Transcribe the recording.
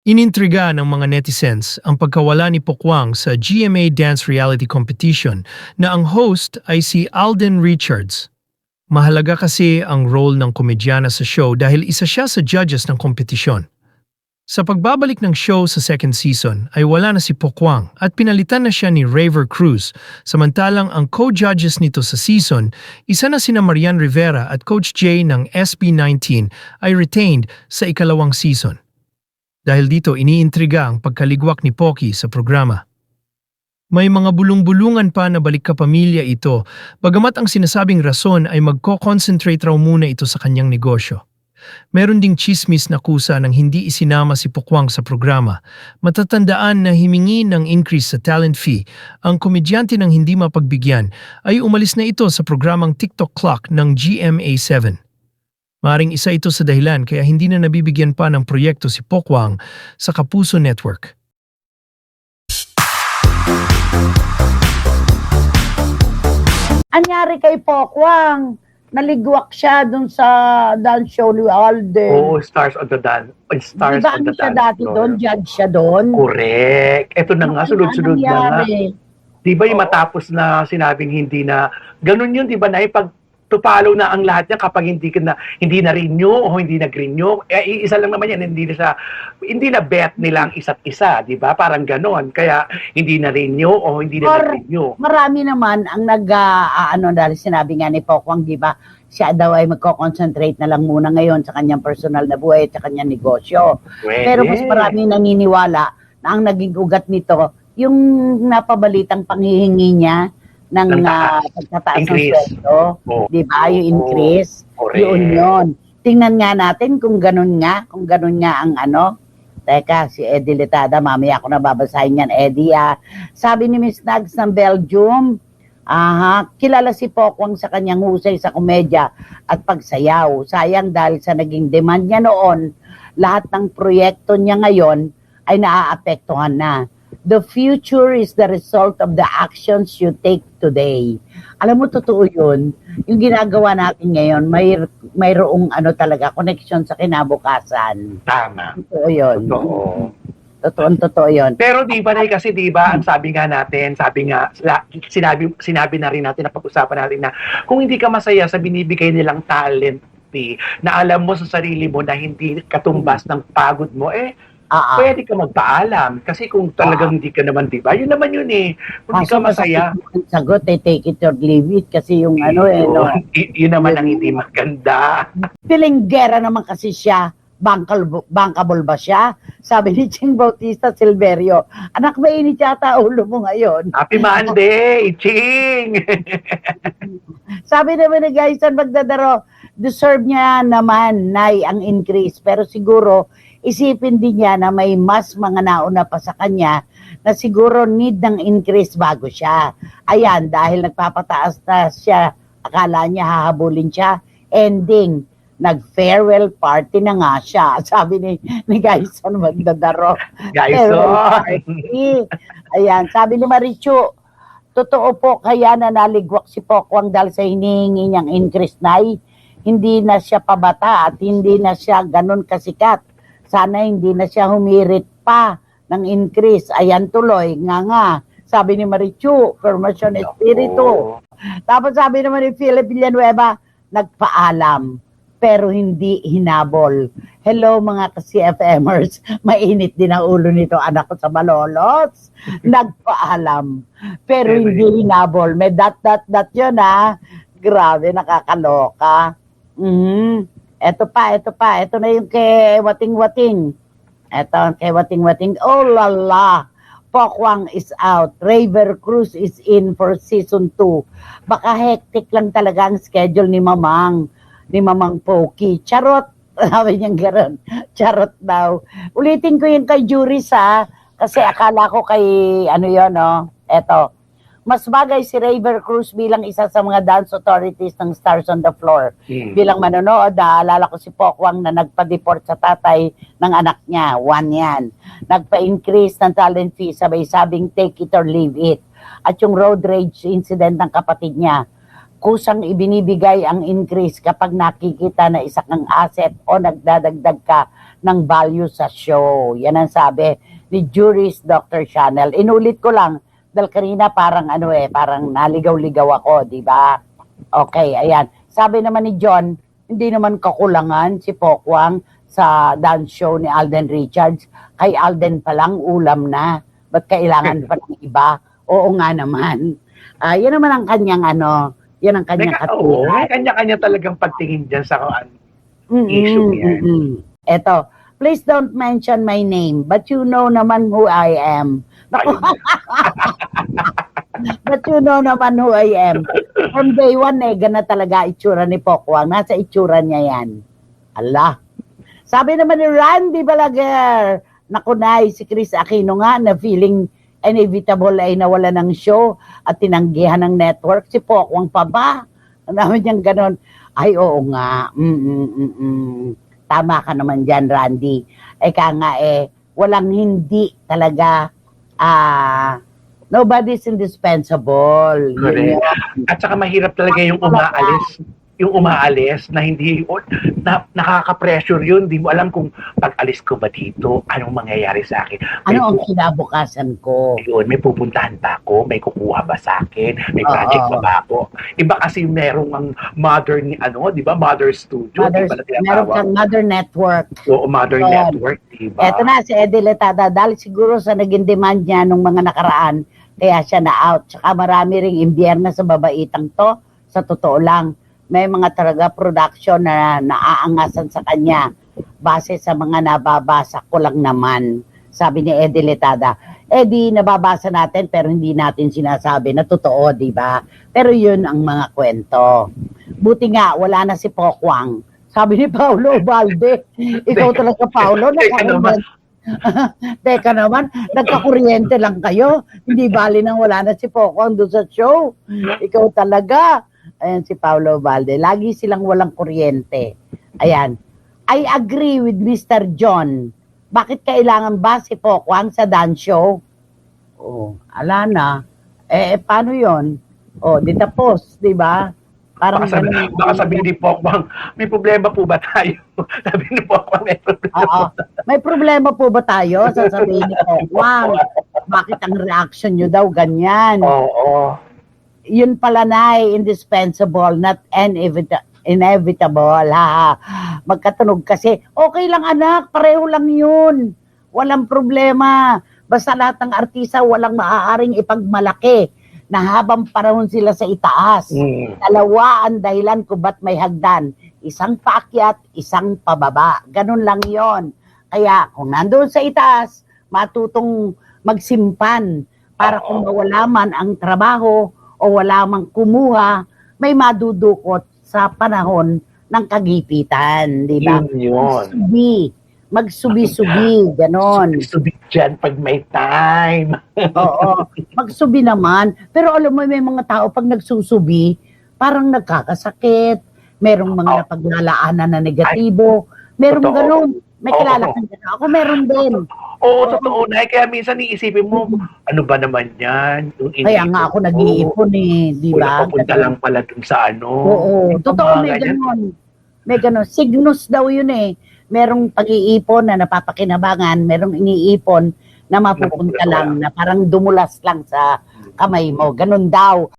Inintriga ng mga netizens ang pagkawala ni Pokwang sa GMA Dance Reality Competition na ang host ay si Alden Richards. Mahalaga kasi ang role ng komedyana sa show dahil isa siya sa judges ng kompetisyon. Sa pagbabalik ng show sa second season ay wala na si Pokwang at pinalitan na siya ni Raver Cruz, samantalang ang co-judges nito sa season, isa na sina Marian Rivera at Coach Jay ng SB19 ay retained sa ikalawang season. Dahil dito iniintriga ang pagkaligwak ni Poki sa programa. May mga bulong-bulungan pa na balik kapamilya ito, bagamat ang sinasabing rason ay magko-concentrate raw muna ito sa kanyang negosyo. Meron ding chismis na kusa ng hindi isinama si Pokwang sa programa. Matatandaan na himingi ng increase sa talent fee, ang komedyante ng hindi mapagbigyan ay umalis na ito sa programang TikTok Clock ng GMA7. Maring isa ito sa dahilan kaya hindi na nabibigyan pa ng proyekto si Pokwang sa Kapuso Network. Anyari kay Pokwang, naligwak siya dun sa dance show ni Alden. Oo, Stars on the Dance. Stars Diba on the siya Dance dati floor. doon? Judge siya doon? Correct. Ito na nga, sunod-sunod na nga. Di ba yung Oo. matapos na sinabing hindi na, ganun yun, di ba, na pag tupalo na ang lahat niya kapag hindi na renew o hindi nag-renew, isa lang naman yan, hindi na bet nila ang isa't isa, di ba? Parang ganon. Kaya hindi na renew o hindi na nag-renew. Marami naman ang dahil sinabi nga ni Pokwang, di ba, siya daw ay magko-concentrate na lang muna ngayon sa kanyang personal na buhay at sa kanyang negosyo. Pwede. Pero mas marami naniniwala na ang naging ugat nito, yung napabalitang panghihingi niya ng pagtataas ng sweldo, di ba, yung increase, yun. Tingnan nga natin kung ganun nga ang teka, si Eddie Litada, mamaya ako nababasahin yan, Eddie, sabi ni Miss Nags ng Belgium, kilala si Pokwang sa kanyang husay sa komedya at pagsayaw. Sayang dahil sa naging demand niya noon, lahat ng proyekto niya ngayon ay naaapektuhan na. The future is the result of the actions you take today. Alam mo, totoo yun. Yung ginagawa natin ngayon, mayroong talaga, connection sa kinabukasan. Tama. Totoo yun. Totoo. Totoo yun. Pero di ba kasi di ba ang sabi nga sinabi na rin natin, napag-usapan natin na kung hindi ka masaya sa binibigay nilang talent fee, na alam mo sa sarili mo na hindi katumbas ng pagod mo, pwede ka magpaalam. Kasi kung talagang hindi ka naman, di ba? Yun naman yun kung hindi ka masaya. Sagot, take it or leave it. Kasi yung yun naman ang hindi maganda. Pilinggera naman kasi siya. Bankable ba siya? Sabi ni Ching Bautista Silverio, anak, mainit yata ulo mo ngayon. Happy Monday, Ching! Sabi naman ni Gayson Magdadaro, deserve niya naman, Nay, ang increase. Pero siguro, isipin din niya na may mas mga nauna pa sa kanya na siguro need ng increase bago siya. Ayan, dahil nagpapataas na siya, akala niya hahabulin siya, ending, nag-farewell party na nga siya. Sabi ni Gayson Magdadaro. Gayson! Ayan, sabi ni Marichu, totoo po kaya na naligwak si Pokwang dahil sa hinihingi niyang increase, Nay. Hindi na siya pabata at hindi na siya ganun kasikat. Sana hindi na siya humirit pa ng increase. Ayan tuloy, nga. Sabi ni Marichu, Formación Espiritu. Tapos sabi naman ni Philip Villanueva, nagpaalam, pero hindi hinabol. Hello mga ka-CFMers, mainit din ang ulo nito anak ko sa Malolos. Nagpaalam, pero hindi hinabol. May dot yun Grabe, nakakaloka. Ito pa. Ito na yung kay Wating-Wating. Ito, kay Wating-Wating. Oh lala, Pokwang is out. Raver Cruz is in for season 2. Baka hectic lang talaga ang schedule ni Mamang Poki. Charot. Sabi niyang gano'n. Charot daw. Ulitin ko yun kay Juris kasi akala ko kay eto. Mas bagay si Raver Cruz bilang isa sa mga dance authorities ng Stars on the Floor. Bilang manonood, alala ko si Pokwang na nagpa-deport sa tatay ng anak niya. 1 yan. Nagpa-increase ng talent fee, sabay-sabing take it or leave it. At yung road rage incident ng kapatid niya. kusang ibinibigay ang increase kapag nakikita na isa kang asset o nagdadagdag ka ng value sa show. Yan ang sabi ni Juris Dr. Chanel. Inulit ko lang, dahil kanina parang parang naligaw-ligaw ako, di ba? Okay, ayan. Sabi naman ni John, hindi naman kakulangan si Pokwang sa dance show ni Alden Richards. Kay Alden pa lang, ulam na. Ba't kailangan pa ng iba? Oo nga naman. Yan naman ang kanyang yan ang kanyang Oo, may kanya-kanya talagang pagtingin dyan sa issue niya. Eto, please don't mention my name, but you know naman who I am. Naku. But you know naman who I am. From day one, gana talaga itsura ni Pokwang. Nasa itsura niya yan. Allah. Sabi naman ni Randy Balaguer, naku nay, si Chris Aquino nga na feeling inevitable ay nawala ng show at tinanggihan ng network. Si Pokwang pa ba? Ang dami niyang ganon. Ay, oo nga. Tama ka naman dyan, Randy. Eka nga walang hindi talaga, nobody's indispensable. Correct. At saka mahirap talaga yung umaalis na hindi, nakaka-pressure yun. Di mo alam kung pag-alis ko ba dito, anong mangyayari sa akin. Ano ang kinabukasan ko? Yun, may pupuntahan ba ako? May kukuha ba sa akin? May project ba ako? Iba kasi merong ang mother ni di ba? Mother Studio. Meron kang Mother Network. Oo, Mother Network, di ba? Eto na, si Eddie Letada, dahil siguro sa naging demand niya nung mga nakaraan, kaya siya na-out. Tsaka marami ring imbierna sa babaitang to. Sa totoo lang, may mga talaga production na naaangasan sa kanya base sa mga nababasa ko lang naman. Sabi ni Eddie Letada. Eddie, nababasa natin pero hindi natin sinasabi na totoo, di ba? Pero yun ang mga kwento. Buti nga, wala na si Pokwang. Sabi ni Paulo Balde. Ikaw talaga, Paulo. Teka naman, nagkakuryente lang kayo. Hindi bali nang wala na si Pokwang doon sa show. Ikaw talaga. Ayan si Paulo Balde. Lagi silang walang kuryente. Ayan. I agree with Mr. John. Bakit kailangan ba si Pokwang sa dance show? Ala na. Paano yon? Di tapos, di ba? Parang baka sabihin ni Pokwang, may problema po ba tayo? Sabi ni Pokwang, may problema po. May problema po ba tayo? Sasabihin ni Pokwang. Bakit ang reaction nyo daw ganyan? Oo. Yun pala na indispensable, not inevitable. Magkatunog kasi, okay lang anak, pareho lang yun. Walang problema. Basta lahat ng artista walang maaaring ipagmalaki na habang panahon sila sa itaas. Dalawa ang dahilan kung ba't may hagdan. Isang paakyat, isang pababa. Ganun lang yon. Kaya kung nandoon sa itaas, matutong magsimpan para kung mawala man ang trabaho o wala mang kumuha, may madudukot sa panahon ng kagipitan, di ba? Magsubi-subi, ganon. Magsubi dyan pag may time. Oo, magsubi naman. Pero alam mo, may mga tao pag nagsusubi, parang nagkakasakit, merong mga napaglalaanan na negatibo, merong ganon. May kilala kang gano'n. Ako meron din. Oo, totoo na. Kaya minsan iisipin mo, ano ba naman yan? Kaya nga ako nag-iipon di ba? Papunta lang pala dun sa Oo, totoo, may ganon. May ganon. Signus daw yun Merong pag-iipon na napapakinabangan, merong iniipon na mapupunta lang, na parang dumulas lang sa kamay mo. Ganon daw.